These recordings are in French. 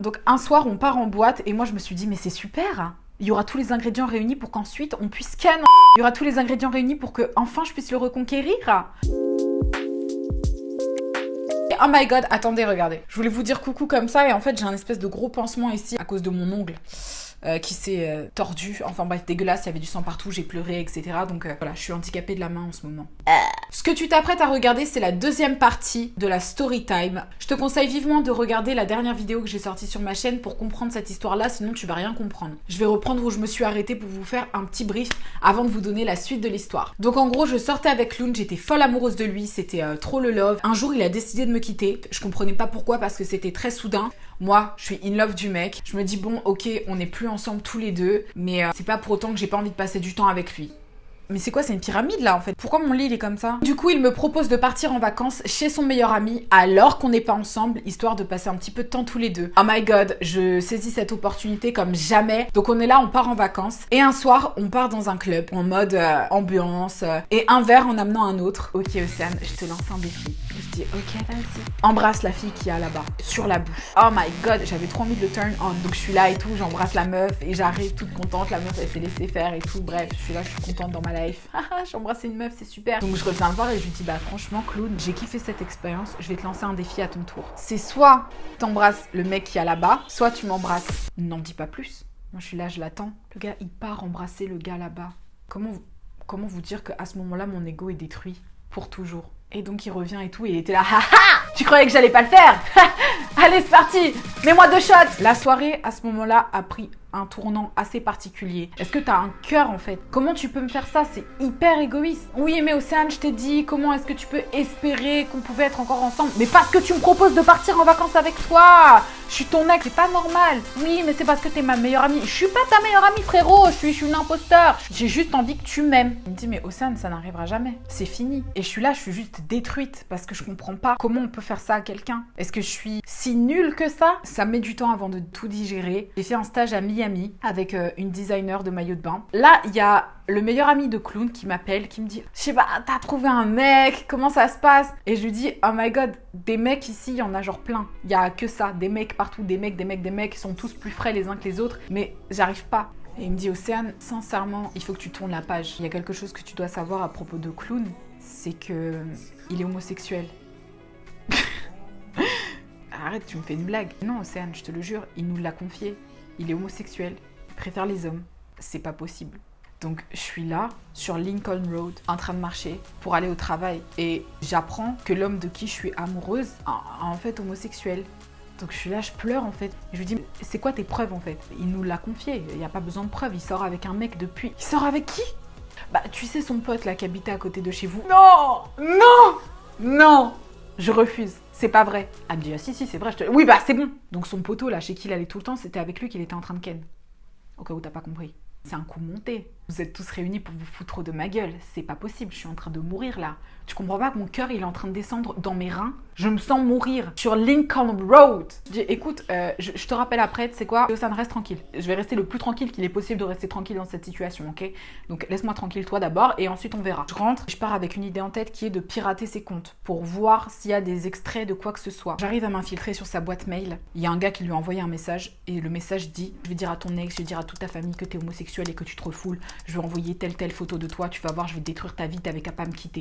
Donc un soir, on part en boîte et moi je me suis dit mais c'est super. Il y aura tous les ingrédients réunis pour qu'ensuite on puisse ken. Il y aura tous les ingrédients réunis pour que enfin je puisse le reconquérir. Oh my god, attendez, regardez. Je voulais vous dire coucou comme ça et en fait j'ai un espèce de gros pansement ici à cause de mon ongle qui s'est tordu. Enfin bref, dégueulasse, il y avait du sang partout, j'ai pleuré, etc. Donc voilà, je suis handicapée de la main en ce moment. Ce que tu t'apprêtes à regarder, c'est la deuxième partie de la story time. Je te conseille vivement de regarder la dernière vidéo que j'ai sortie sur ma chaîne pour comprendre cette histoire-là, sinon tu vas rien comprendre. Je vais reprendre où je me suis arrêtée pour vous faire un petit brief avant de vous donner la suite de l'histoire. Donc en gros, je sortais avec Loun, j'étais folle amoureuse de lui, c'était trop le love. Un jour, il a décidé de me quitter. Je comprenais pas pourquoi parce que c'était très soudain. Moi, je suis in love du mec. Je me dis bon, ok, on n'est plus ensemble tous les deux, mais c'est pas pour autant que j'ai pas envie de passer du temps avec lui. Mais c'est quoi, c'est une pyramide là en fait? Pourquoi mon lit il est comme ça? Du coup, il me propose de partir en vacances chez son meilleur ami alors qu'on n'est pas ensemble, histoire de passer un petit peu de temps tous les deux. Oh my god, je saisis cette opportunité comme jamais. Donc on est là, on part en vacances et un soir, on part dans un club en mode ambiance et un verre en amenant un autre. Ok Océane, je te lance un défi. Je dis ok, vas-y. Embrasse la fille qui est là-bas, sur la bouche. Oh my god, j'avais trop envie de le turn on. Donc je suis là et tout, j'embrasse la meuf et j'arrive toute contente. La meuf elle s'est laissée faire et tout. Bref, je suis là, je suis contente dans ma life. J'ai embrassé une meuf, c'est super. Donc je reviens le voir et je lui dis bah franchement Claude, j'ai kiffé cette expérience, je vais te lancer un défi à ton tour. C'est soit t'embrasses le mec qui est là-bas, soit tu m'embrasses. N'en dis pas plus. Moi je suis là, je l'attends. Le gars il part embrasser le gars là-bas. Comment vous dire qu'à ce moment-là mon ego est détruit pour toujours. Et donc il revient et tout et il était là, haha, tu croyais que j'allais pas le faire? Allez c'est parti, mets-moi 2 shots. La soirée à ce moment-là a pris un tournant assez particulier. Est-ce que t'as un cœur en fait? Comment tu peux me faire ça? C'est hyper égoïste. Oui mais Océane, je t'ai dit, comment est-ce que tu peux espérer qu'on pouvait être encore ensemble? Mais parce que tu me proposes de partir en vacances avec toi. Je suis ton ex, c'est pas normal. Oui mais c'est parce que t'es ma meilleure amie. Je suis pas ta meilleure amie frérot, je suis une imposteur. J'ai juste envie que tu m'aimes. Il me dit mais Océane, ça n'arrivera jamais. C'est fini. Et je suis là, je suis juste détruite parce que je comprends pas comment on peut faire ça à quelqu'un. Est-ce que je suis si nulle que ça? Ça met du temps avant de tout digérer. J'ai fait un stage à Miami avec une designer de maillot de bain. Là, il y a le meilleur ami de Clown qui m'appelle, qui me dit « Je sais pas, t'as trouvé un mec, comment ça se passe ?» Et je lui dis « Oh my god, des mecs ici, il y en a genre plein. Il y a que ça, des mecs partout, des mecs, ils sont tous plus frais les uns que les autres, mais j'arrive pas. » Et il me dit « Océane, sincèrement, il faut que tu tournes la page. Il y a quelque chose que tu dois savoir à propos de Clown, c'est que il est homosexuel. » Arrête, tu me fais une blague. Non, Océane, je te le jure, il nous l'a confié. Il est homosexuel, il préfère les hommes. C'est pas possible. Donc je suis là, sur Lincoln Road, en train de marcher pour aller au travail. Et j'apprends que l'homme de qui je suis amoureuse est en fait homosexuel. Donc je suis là, je pleure en fait. Je lui dis, c'est quoi tes preuves en fait? Il nous l'a confié, il n'y a pas besoin de preuves. Il sort avec un mec depuis. Il sort avec qui? Bah tu sais son pote là qui habitait à côté de chez vous. Non! Non! Non! Je refuse, c'est pas vrai. Elle me dit, ah si, c'est vrai, oui, bah c'est bon. Donc son poteau là, chez qui il allait tout le temps, c'était avec lui qu'il était en train de ken. Au cas où t'as pas compris. C'est un coup monté. Vous êtes tous réunis pour vous foutre de ma gueule. C'est pas possible, je suis en train de mourir là. Tu comprends pas que mon cœur il est en train de descendre dans mes reins? Je me sens mourir sur Lincoln Road. Je dis, écoute, je te rappelle après, tu sais quoi? Ça ne reste tranquille. Je vais rester le plus tranquille qu'il est possible de rester tranquille dans cette situation, ok? Donc laisse-moi tranquille toi d'abord et ensuite on verra. Je rentre, je pars avec une idée en tête qui est de pirater ses comptes pour voir s'il y a des extraits de quoi que ce soit. J'arrive à m'infiltrer sur sa boîte mail. Il y a un gars qui lui a envoyé un message et le message dit, je vais dire à ton ex, je vais dire à toute ta famille que t'es homosexuel et que tu te refoules. Je vais envoyer telle photo de toi, tu vas voir, je vais détruire ta vie, t'avais qu'à pas me quitter.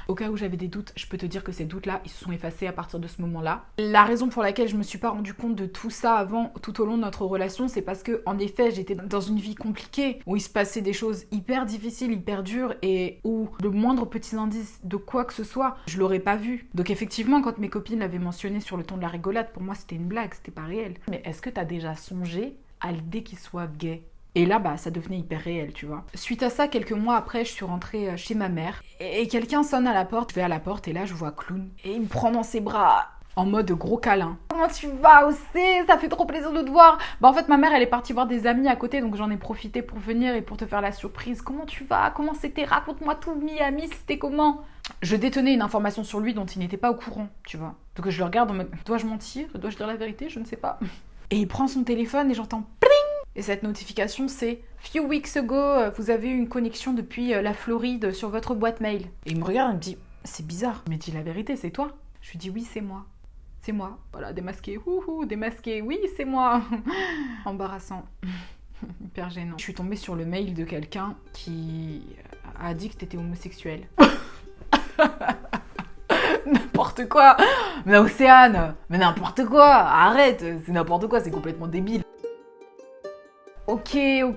Au cas où j'avais des doutes, je peux te dire que ces doutes-là, ils se sont effacés à partir de ce moment-là. La raison pour laquelle je me suis pas rendu compte de tout ça avant, tout au long de notre relation, c'est parce que, en effet, j'étais dans une vie compliquée, où il se passait des choses hyper difficiles, hyper dures, et où le moindre petit indice de quoi que ce soit, je l'aurais pas vu. Donc effectivement, quand mes copines l'avaient mentionné sur le ton de la rigolade, pour moi c'était une blague, c'était pas réel. Mais est-ce que t'as déjà songé à l'idée qu'il soit gay? Et là, bah, ça devenait hyper réel, tu vois. Suite à ça, quelques mois après, je suis rentrée chez ma mère. Et quelqu'un sonne à la porte. Je vais à la porte et là, je vois Clown. Et il me prend dans ses bras, en mode gros câlin. Comment tu vas, Océ? Ça fait trop plaisir de te voir. Bah en fait, ma mère, elle est partie voir des amis à côté. Donc j'en ai profité pour venir et pour te faire la surprise. Comment tu vas? Comment c'était? Raconte-moi tout, Miami, c'était comment? Je détenais une information sur lui dont il n'était pas au courant, tu vois. Donc je le regarde en mode, dois-je mentir? Dois-je dire la vérité? Je ne sais pas. Et il prend son téléphone et j'entends pling. Et cette notification, c'est « Few weeks ago, vous avez eu une connexion depuis la Floride sur votre boîte mail. » Et il me regarde et me dit « C'est bizarre. » Mais dis la vérité, c'est toi? Je lui dis « Oui, c'est moi. » c'est moi. Voilà, démasqué, ouhou, démasqué, oui, c'est moi. Embarrassant. Hyper gênant. Je suis tombée sur le mail de quelqu'un qui a dit que t'étais homosexuel. N'importe quoi. Mais Océane, mais n'importe quoi. Arrête, c'est n'importe quoi, c'est complètement débile. Ok. Il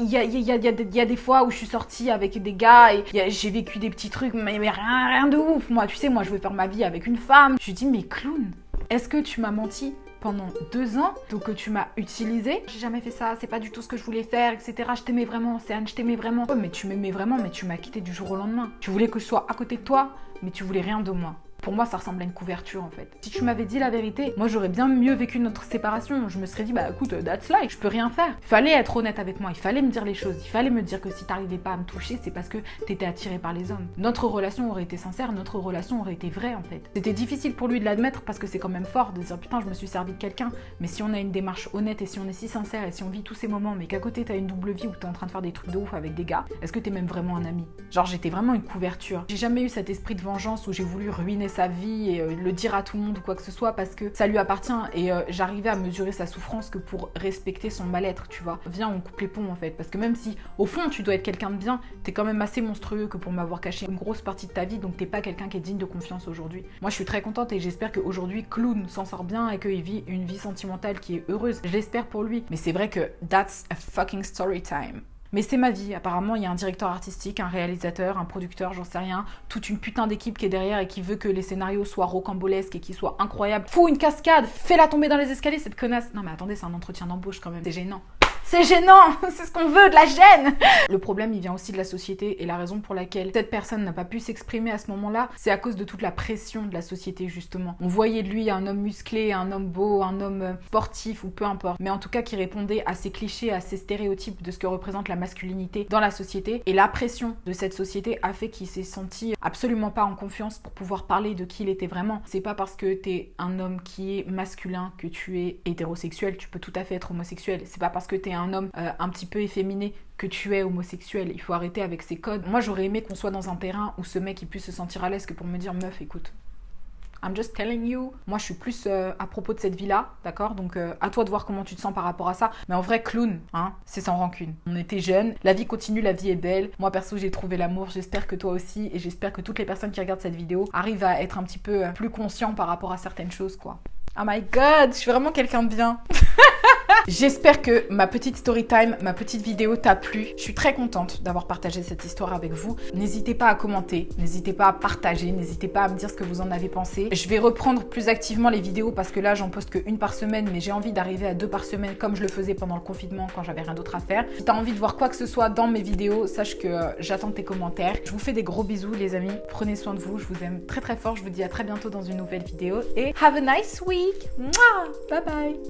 y a des fois où je suis sortie avec des gars et j'ai vécu des petits trucs, mais rien de ouf. Moi, tu sais, moi, je veux faire ma vie avec une femme. Je lui dis, mais clown, est-ce que tu m'as menti pendant 2 ans, donc que tu m'as utilisé? J'ai jamais fait ça, c'est pas du tout ce que je voulais faire, etc. Je t'aimais vraiment, Océane, je t'aimais vraiment. Oh, mais tu m'aimais vraiment, mais tu m'as quitté du jour au lendemain. Tu voulais que je sois à côté de toi, mais tu voulais rien de moi. Pour moi, ça ressemble à une couverture en fait. Si tu m'avais dit la vérité, moi j'aurais bien mieux vécu notre séparation. Je me serais dit, bah écoute, that's life, je peux rien faire. Il fallait être honnête avec moi, il fallait me dire les choses. Il fallait me dire que si t'arrivais pas à me toucher, c'est parce que t'étais attiré par les hommes. Notre relation aurait été sincère, notre relation aurait été vraie en fait. C'était difficile pour lui de l'admettre parce que c'est quand même fort de dire putain, je me suis servi de quelqu'un. Mais si on a une démarche honnête et si on est si sincère et si on vit tous ces moments, mais qu'à côté t'as une double vie où t'es en train de faire des trucs de ouf avec des gars, est-ce que t'es même vraiment un ami? Genre j'étais vraiment une couverture. J'ai jamais eu cet esprit de vengeance où j'ai voulu ruiner sa vie et le dire à tout le monde ou quoi que ce soit parce que ça lui appartient et j'arrivais à mesurer sa souffrance que pour respecter son mal-être, tu vois. Viens, on coupe les ponts en fait, parce que même si au fond tu dois être quelqu'un de bien, t'es quand même assez monstrueux que pour m'avoir caché une grosse partie de ta vie, donc t'es pas quelqu'un qui est digne de confiance aujourd'hui. Moi je suis très contente et j'espère qu'aujourd'hui Clown s'en sort bien et qu'il vit une vie sentimentale qui est heureuse. Je l'espère pour lui, mais c'est vrai que that's a fucking story time. Mais c'est ma vie, apparemment il y a un directeur artistique, un réalisateur, un producteur, j'en sais rien, toute une putain d'équipe qui est derrière et qui veut que les scénarios soient rocambolesques et qu'ils soient incroyables. Fous une cascade, fais-la tomber dans les escaliers cette connasse. Non mais attendez, c'est un entretien d'embauche quand même, c'est gênant. C'est gênant, c'est ce qu'on veut, de la gêne. Le problème, il vient aussi de la société et la raison pour laquelle cette personne n'a pas pu s'exprimer à ce moment-là, c'est à cause de toute la pression de la société, justement. On voyait de lui un homme musclé, un homme beau, un homme sportif ou peu importe, mais en tout cas qui répondait à ces clichés, à ces stéréotypes de ce que représente la masculinité dans la société. Et la pression de cette société a fait qu'il s'est senti absolument pas en confiance pour pouvoir parler de qui il était vraiment. C'est pas parce que t'es un homme qui est masculin que tu es hétérosexuel, tu peux tout à fait être homosexuel. C'est pas parce que t'es un homme un petit peu efféminé que tu es homosexuel. Il faut arrêter avec ces codes. Moi, j'aurais aimé qu'on soit dans un terrain où ce mec il puisse se sentir à l'aise que pour me dire meuf, écoute, I'm just telling you. Moi, je suis plus à propos de cette vie-là, d'accord? Donc, à toi de voir comment tu te sens par rapport à ça. Mais en vrai, Clown, hein, c'est sans rancune. On était jeunes, la vie continue, la vie est belle. Moi, perso, j'ai trouvé l'amour. J'espère que toi aussi. Et j'espère que toutes les personnes qui regardent cette vidéo arrivent à être un petit peu plus conscients par rapport à certaines choses, quoi. Oh my god, je suis vraiment quelqu'un de bien. J'espère que ma petite story time, ma petite vidéo t'a plu. Je suis très contente d'avoir partagé cette histoire avec vous. N'hésitez pas à commenter, n'hésitez pas à partager, n'hésitez pas à me dire ce que vous en avez pensé. Je vais reprendre plus activement les vidéos parce que là, j'en poste que 1 par semaine, mais j'ai envie d'arriver à 2 par semaine comme je le faisais pendant le confinement quand j'avais rien d'autre à faire. Si t'as envie de voir quoi que ce soit dans mes vidéos, sache que j'attends tes commentaires. Je vous fais des gros bisous les amis. Prenez soin de vous, je vous aime très très fort. Je vous dis à très bientôt dans une nouvelle vidéo et have a nice week. Mouah, bye bye.